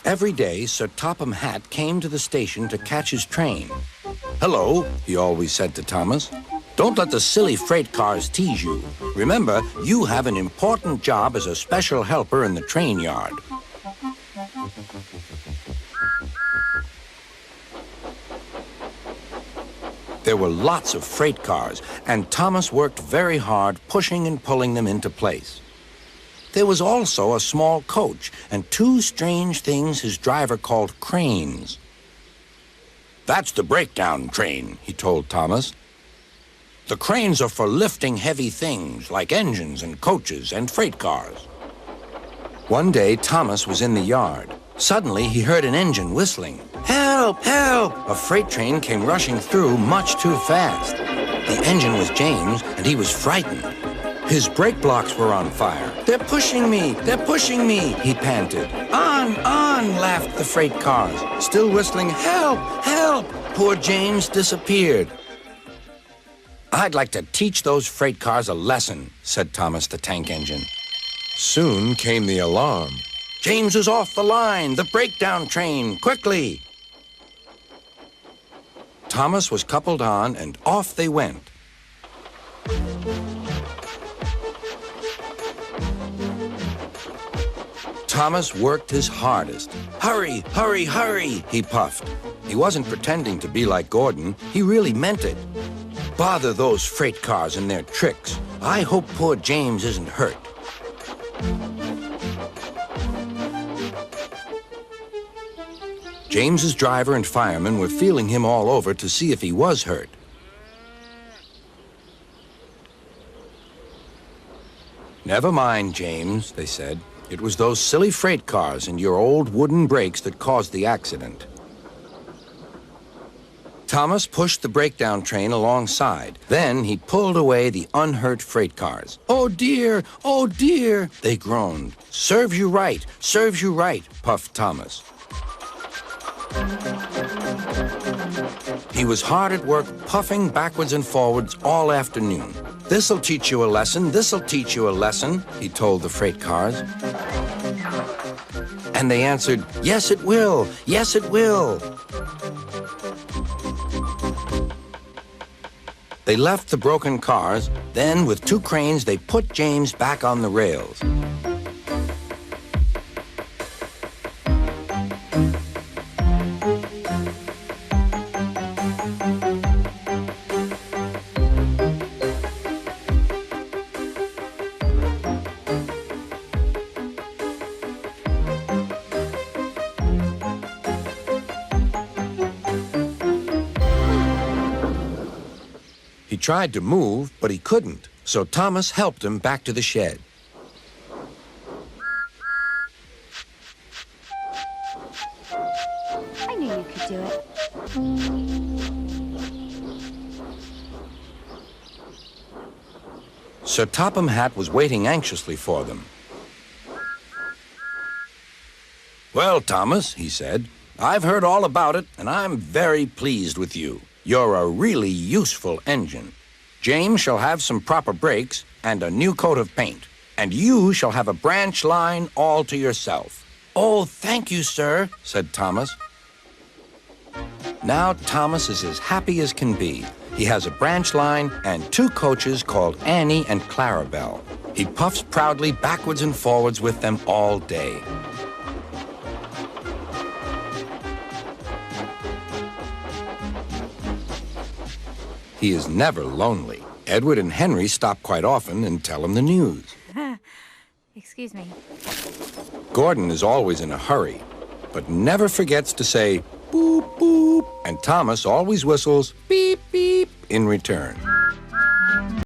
Every day, Sir Topham Hatt came to the station to catch his train. "Hello," he always said to Thomas. "Don't let the silly freight cars tease you. Remember, you have an important job as a special helper in the train yard." There were lots of freight cars, and Thomas worked very hard pushing and pulling them into place. There was also a small coach and two strange things his driver called cranes. "That's the breakdown train," he told Thomas. "The cranes are for lifting heavy things like engines and coaches and freight cars." One day, Thomas was in the yard. Suddenly, he heard an engine whistling. "Help! Help!" A freight train came rushing through much too fast. The engine was James, and he was frightened. His brake blocks were on fire. "They're pushing me! They're pushing me!" he panted. "On! On!" laughed the freight cars, still whistling, "Help! Help!" Poor James disappeared. "I'd like to teach those freight cars a lesson," said Thomas the tank engine. Soon came the alarm. "James is off the line! The breakdown train! Quickly!" Thomas was coupled on, and off they went. Thomas worked his hardest. "Hurry, hurry, hurry," he puffed. He wasn't pretending to be like Gordon. He really meant it. "Bother those freight cars and their tricks. I hope poor James isn't hurt." James's driver and firemen were feeling him all over to see if he was hurt. "Never mind, James," they said. "It was those silly freight cars and your old wooden brakes that caused the accident." Thomas pushed the breakdown train alongside. Then he pulled away the unhurt freight cars. "Oh dear, oh dear," they groaned. "Serves you right, serves you right," puffed Thomas. He was hard at work, puffing backwards and forwards all afternoon. "This'll teach you a lesson, this'll teach you a lesson," he told the freight cars. And they answered, "Yes, it will, yes, it will." They left the broken cars. Then, with two cranes, they put James back on the rails. He tried to move, but he couldn't, so Thomas helped him back to the shed. I knew you could do it. Sir Topham Hatt was waiting anxiously for them. "Well, Thomas," he said, "I've heard all about it, and I'm very pleased with you. You're a really useful engine. James shall have some proper brakes and a new coat of paint, and you shall have a branch line all to yourself." "Oh, thank you, sir," said Thomas. Now Thomas is as happy as can be. He has a branch line and two coaches called Annie and Clarabelle. He puffs proudly backwards and forwards with them all day. He is never lonely. Edward and Henry stop quite often and tell him the news. Excuse me. Gordon is always in a hurry, but never forgets to say boop, boop, and Thomas always whistles beep, beep in return.